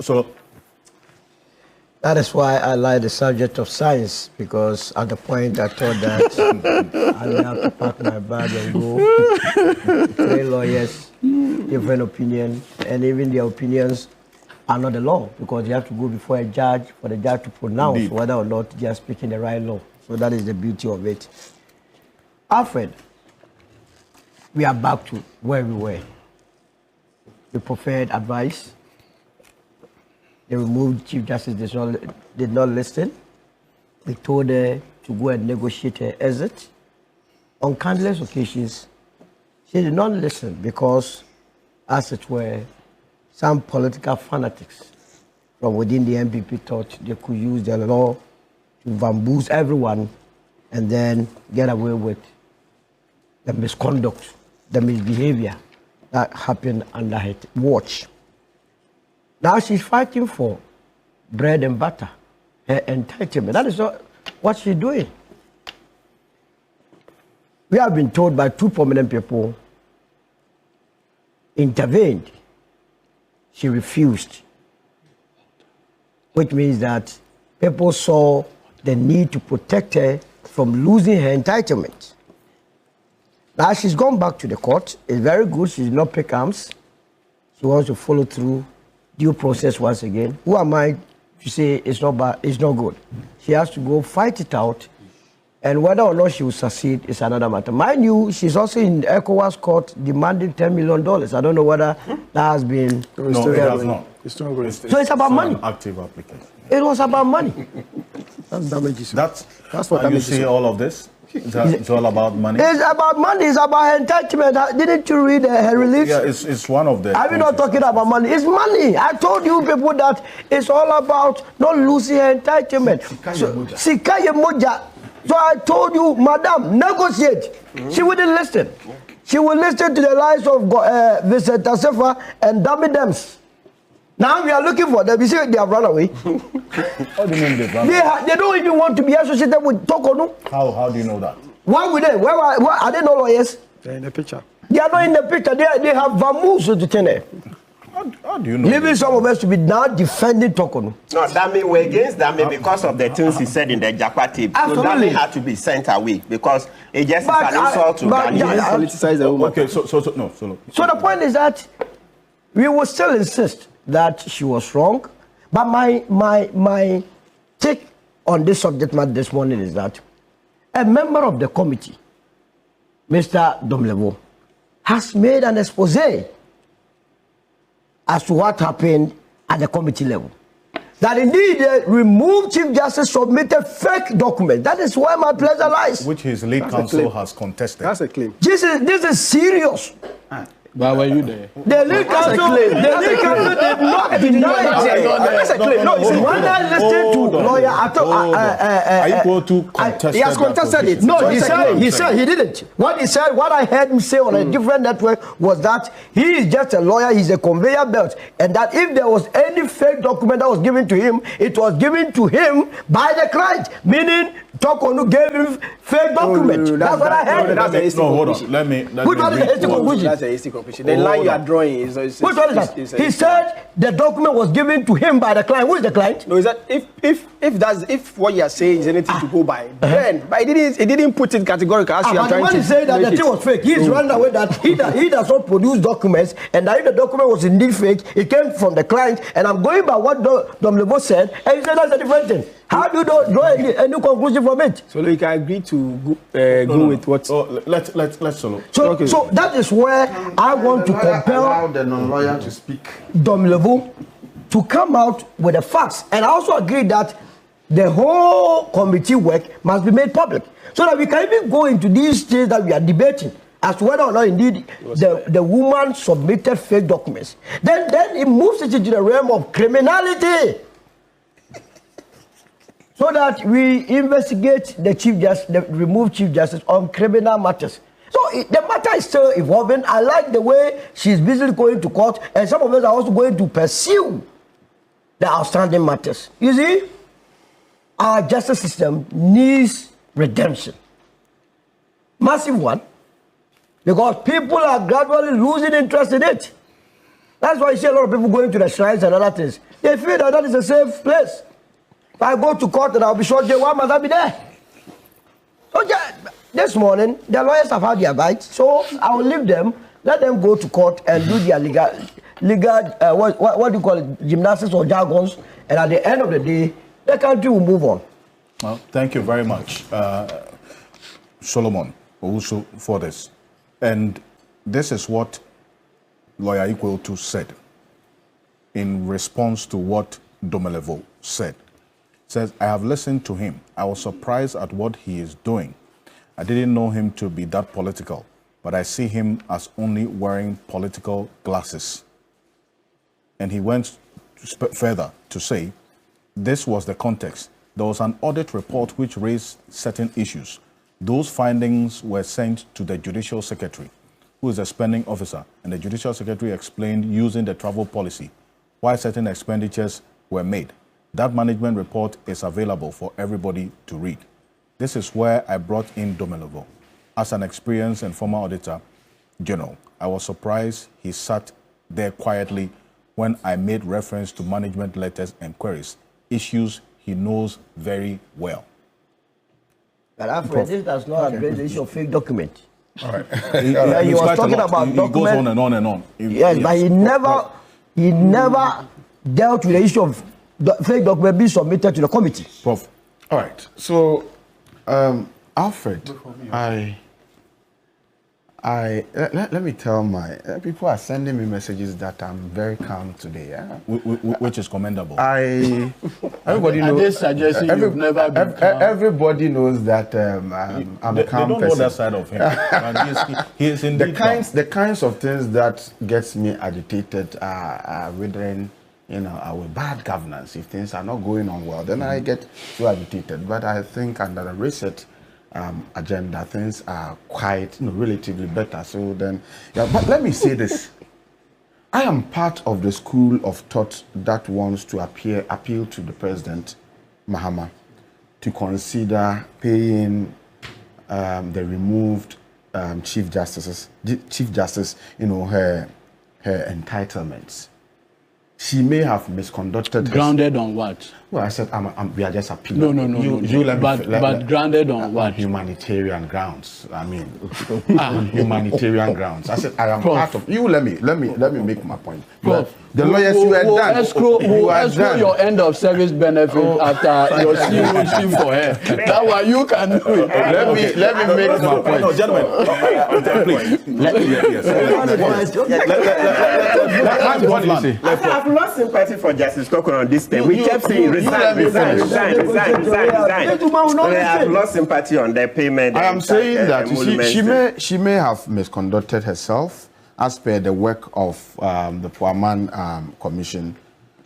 So that is why I like the subject of science, because at the point I thought that I would have to pack my bag and go. 3 lawyers, different opinions, and even their opinions are not the law, because you have to go before a judge for the judge to pronounce Indeed. whether or not they are speaking the right law. So that is the beauty of it. Alfred, we are back to where we were. The preferred advice. The removed Chief Justice did not listen. They told her to go and negotiate her exit. On countless occasions, she did not listen because, as it were, some political fanatics from within the NPP thought they could use the law to bamboozle everyone and then get away with the misconduct, the misbehavior that happened under her watch. Now she's fighting for bread and butter, her entitlement. That is what she's doing. We have been told by 2 prominent people, intervened. She refused, which means that people saw the need to protect her from losing her entitlement. Now she's gone back to the court. It's very good. She did not pick arms. She wants to follow through due process once again. Who am I to say it's not bad, it's not good? She has to go fight it out, and whether or not she will succeed is another matter. Mind you, she's also in ECOWAS court demanding $10 million. I don't know whether that has been... No, it has not. It's not good. So it's about money. An active application. It was about money. That's damages. That's what you damages. see all of this? It's all about money? It's about money. It's about her entitlement. Didn't you read her release? Yeah, it's one of the... Are we not talking about money? It's money. I told you people that it's all about not losing her entitlement. Sikaye moja. So I told you, madam, negotiate. She wouldn't listen. She would listen to the lies of Vincent Tasefa and Dummy Dems. Now we are looking for them. You see, they have run away. How do you mean they've run away? They don't even want to be associated with Torkornoo. How do you know that? Why would they? Where are they not lawyers? They're in the picture. They are not in the picture. They have vamoose to tell. How do you know? Leaving some of us to be now defending Torkornoo. No, Dami, we're against Dami because of the things he said in the Japa tape. So Dami had to be sent away because it just is an insult to Dami. Okay, so the point is that we will still insist that she was wrong, but my take on this subject matter this morning is that a member of the committee, Mr. Domlevo, has made an expose as to what happened at the committee level. That indeed the removed Chief Justice submitted fake documents. That is where my pleasure lies. Which his lead counsel has contested. That's a claim. This is serious. But were you there? The lead counsel did not deny it. That's a claim. No, when I listened to lawyer, Are you going to contest? He has contested it. No, he said he didn't. What he said, what I heard him say on a different network was that he is just a lawyer, he's a conveyor belt, and that if there was any fake document that was given to him, it was given to him by the client, meaning Torkornoo gave him fake document. That's what I heard. That's a hasty conclusion. Let me Which one is the hasty conclusion? That's a hasty conclusion. The line you are drawing is... Which one is that? He said the document was given to him by the client. Who is the client? No, is that if what you are saying is anything to go by, then but he didn't put it categorically as you are trying to. But when he said that the thing was fake, he's running away that he does not produce documents, and that if the document was indeed fake, it came from the client, and I'm going by what Domlevo said, and he said that's a different thing. How do you draw any conclusion from it? So you can agree to go with what? Let's solo. So that is where I want to compel allow the non-lawyer to speak. Domlevo to come out with the facts, and I also agree that the whole committee work must be made public, so that we can even go into these things that we are debating as to whether or not indeed the woman submitted fake documents. Then it moves it into the realm of criminality. So that we investigate the removed Chief Justice on criminal matters. So the matter is still evolving. I like the way she's busily going to court, and some of us are also going to pursue the outstanding matters. You see, our justice system needs redemption. Massive one. Because people are gradually losing interest in it. That's why you see a lot of people going to the shrines and other things. They feel that that is a safe place. If I go to court and I'll be shot, why must I be there? So this morning, the lawyers have had their bites, so I will leave them, let them go to court and do their legal what do you call it, gymnastics or jargons, and at the end of the day, the country will move on. Well, thank you very much, Solomon, also for this. And this is what Lawyer Equal to said in response to what Domelevo said. Says, I have listened to him. I was surprised at what he is doing. I didn't know him to be that political, but I see him as only wearing political glasses. And he went further to say, this was the context. There was an audit report which raised certain issues. Those findings were sent to the Judicial Secretary, who is a spending officer, and the Judicial Secretary explained using the travel policy why certain expenditures were made. That management report is available for everybody to read. This is where I brought in Domelevo. As an experienced and former auditor general, I was surprised he sat there quietly when I made reference to management letters and queries, issues he knows very well. But Alfred, this does not address the issue of fake document. All right. He was talking about he goes on and on and on. Yes, but he never dealt with the issue of the fake document being submitted to the committee. Prof. All right. So, Alfred, let me tell my people are sending me messages that I'm very calm today. Yeah? Which is commendable. Everybody knows. This suggesting you've never been calm. Everybody knows that I'm a calm person. They don't know that side of him. he is indeed the kinds of things that gets me agitated are withering, our bad governance. If things are not going on well, then I get too agitated. But I think under the reset agenda, things are quite, relatively better. So then, but let me say this. I am part of the school of thought that wants to appeal to the President, Mahama, to consider paying the removed Chief Justice, her entitlements. She may have misconducted. Grounded on what? Well, I said we are just appealing. No. But grounded on what? Humanitarian grounds. I mean, humanitarian grounds. I said I am part of. You let me make my point. The lawyers you are done. Escrow your end of service benefit after your CEO for her. That one you can do it. Let me make my point. No, gentlemen, please. I've lost sympathy for Justice Torkornoo on this thing. We kept saying resign. I've lost sympathy on their payment. I am saying that she may have misconducted herself as per the work of the Poor Man Commission,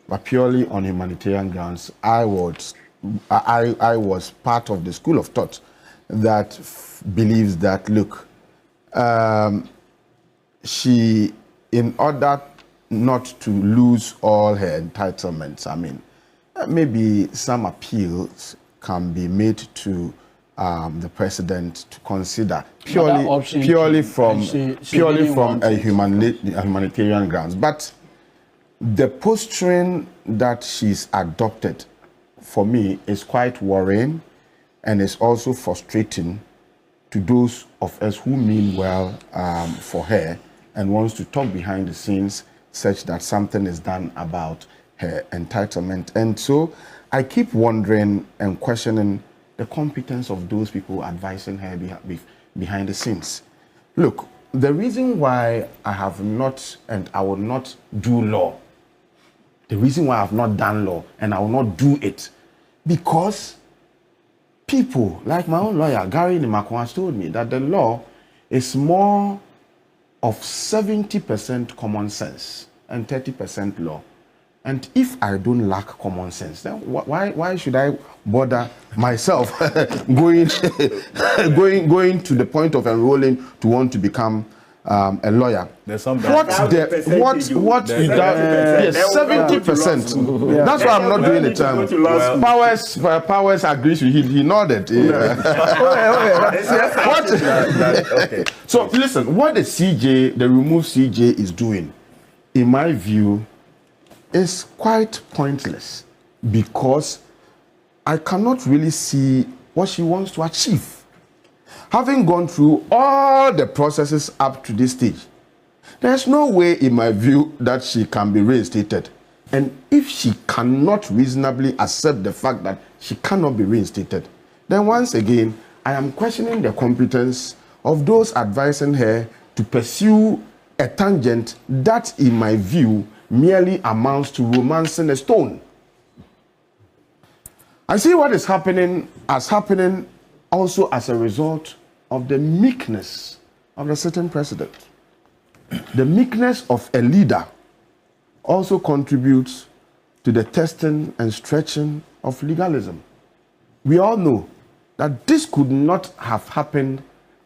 but purely on humanitarian grounds. I was part of the school of thought that believes that, look, she, in order not to lose all her entitlements, I mean, maybe some appeals can be made to the president to consider purely from a humanitarian grounds. But the posturing that she's adopted, for me, is quite worrying, and is also frustrating to those of us who mean well for her and wants to talk behind the scenes such that something is done about her entitlement. And so I keep wondering and questioning the competence of those people advising her behind the scenes. Look, the reason why I have not and I will not do law, the reason why I have not done law and I will not do it, because people like my own lawyer, Gary Nimakwa, has told me that the law is more of 70% common sense and 30% law. And if I don't lack common sense, then why should I bother myself going to the point of enrolling to want to become a lawyer? There's some 70%. That's why I'm not doing it. Powers agrees with him. He nodded. So listen, what the removed CJ is doing in my view, is quite pointless because I cannot really see what she wants to achieve. Having gone through all the processes up to this stage, there's no way, in my view, that she can be reinstated. And if she cannot reasonably accept the fact that she cannot be reinstated, then once again, I am questioning the competence of those advising her to pursue a tangent that, in my view, merely amounts to romancing a stone. I see what is happening as happening also as a result of the meekness of the sitting president. The meekness of a leader also contributes to the testing and stretching of legalism. We all know that this could not have happened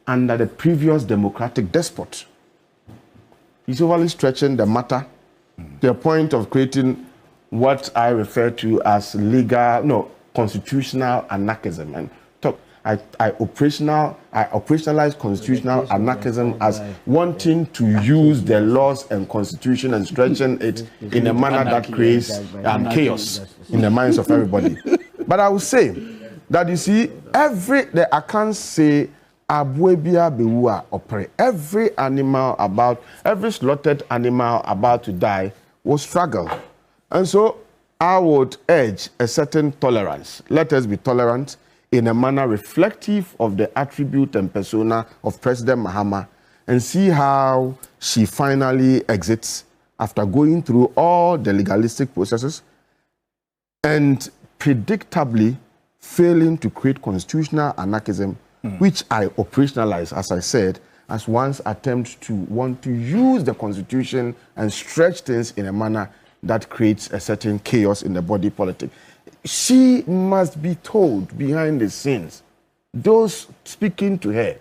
under the previous democratic despot. He's overly stretching the matter to the point of creating what I refer to as constitutional anarchism. And I operationalize constitutional anarchism as wanting to use the laws and constitution and stretching it in a manner that creates chaos in the minds of everybody. But I will say that, you see, I can't say every slaughtered animal about to die was struggle. And so I would urge a certain tolerance. Let us be tolerant in a manner reflective of the attribute and persona of President Mahama, and see how she finally exits after going through all the legalistic processes and predictably failing to create constitutional anarchism, which I operationalize, as I said, as one's attempt to want to use the constitution and stretch things in a manner that creates a certain chaos in the body politic. She must be told behind the scenes, those speaking to her,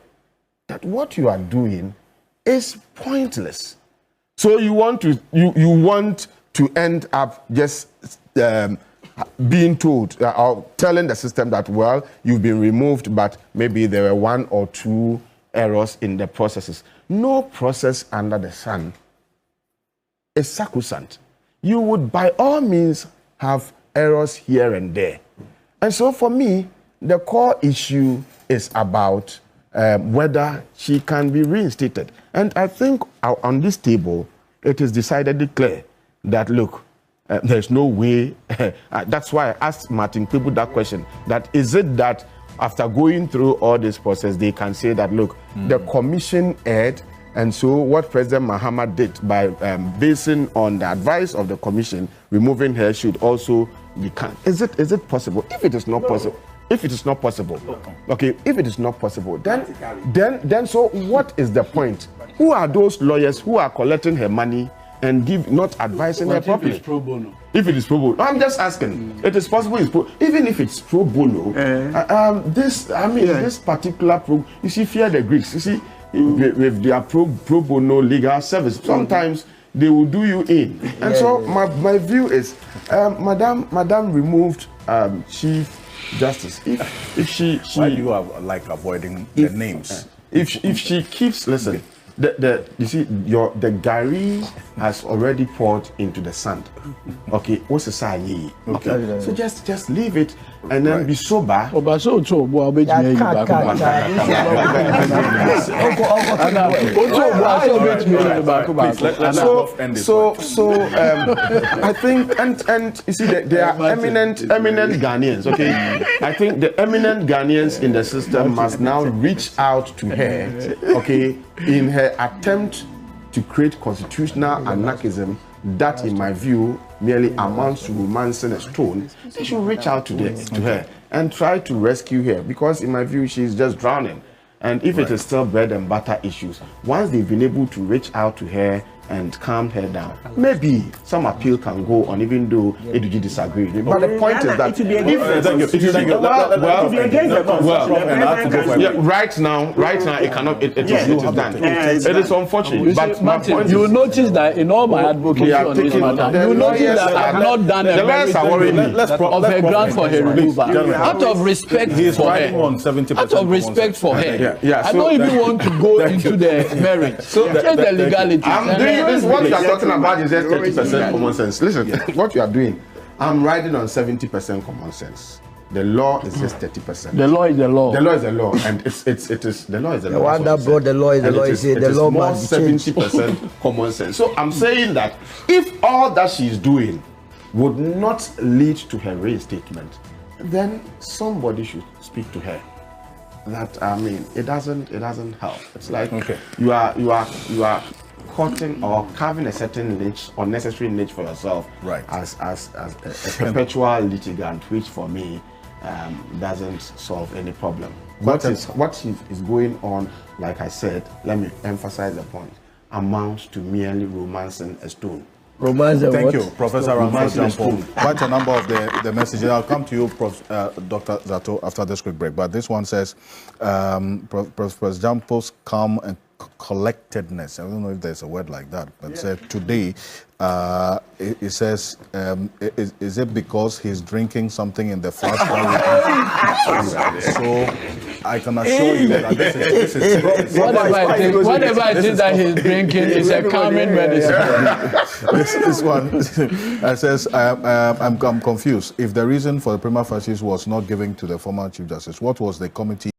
that what you are doing is pointless. So you want to end up just being told or telling the system that, well, you've been removed, but maybe there were 1 or 2 errors in the processes. No process under the sun is sacrosanct. You would by all means have errors here and there. And so for me, the core issue is about whether she can be reinstated. And I think on this table, it is decidedly clear that, look, there's no way. That's why I asked Martin Kpebu that question, that is it that after going through all this process, they can say that, look, the commission erred, and so what President Mahama did by basing on the advice of the commission, removing her, should also be canned. Is it possible? If it is not possible, if it is not possible, okay, if it is not possible, then so what is the point? Who are those lawyers who are collecting her money and not advising her properly? If it is pro bono. If it is pro bono, I'm just asking. It is possible. Even if it's pro bono, this particular you see, fear the Greeks. You see, with their pro bono legal service, sometimes they will do you in. And so my view is, Madam removed Chief Justice. If she why do you like avoiding the names? If she keeps, listen, you see, the Gary has already poured into the sand. Okay, what's the sign? Okay, so just leave it and then be sober. I think, and you see, they are eminent Ghanaians. Okay, I think the eminent Ghanaians in the system must now reach out to her. Okay, in her attempt to create constitutional anarchism that, in my view, merely amounts to romancing a stone. They should reach out to her and try to rescue her, because in my view she's just drowning. And if it is still bread and butter issues, once they've been able to reach out to her and calm her down, maybe some appeal can go on, even though ADG disagrees. But the point is that right now it cannot. It is done. It is unfortunate. But my point, you notice that in all my advocacy on this matter, you notice that I have not done a of her grant for her removal. Out of respect for her. Out of respect for her. I don't even want to go into the merits. So just the legality. this what you are talking about is just 30% common sense. Listen, what you are doing, I'm riding on 70% common sense. The law is just 30%. The law is the law. The law is the law, and it is the law is the law. The one that brought the law is the law. Is the law must be changed. 70% common sense. So I'm saying that if all that she's doing would not lead to her reinstatement, then somebody should speak to her. That it doesn't help. It's like you are cutting or carving a certain niche, unnecessary niche for yourself, right? As a perpetual litigant, which for me doesn't solve any problem. What is going on? Like I said, let me emphasize the point. Amounts to merely romancing a stone. Thank you, Professor Ramon. Quite a number of the messages. I'll come to you, Dr. Zato, after this quick break. But this one says, Professor Jampo's calm and collectedness. I don't know if there's a word like that, but said today, it says, is it because he's drinking something in the flask? So I can assure you that this is whatever it is that he's drinking is a calming medicine. This one says, I'm confused. If the reason for the prima facie was not given to the former Chief Justice, what was the committee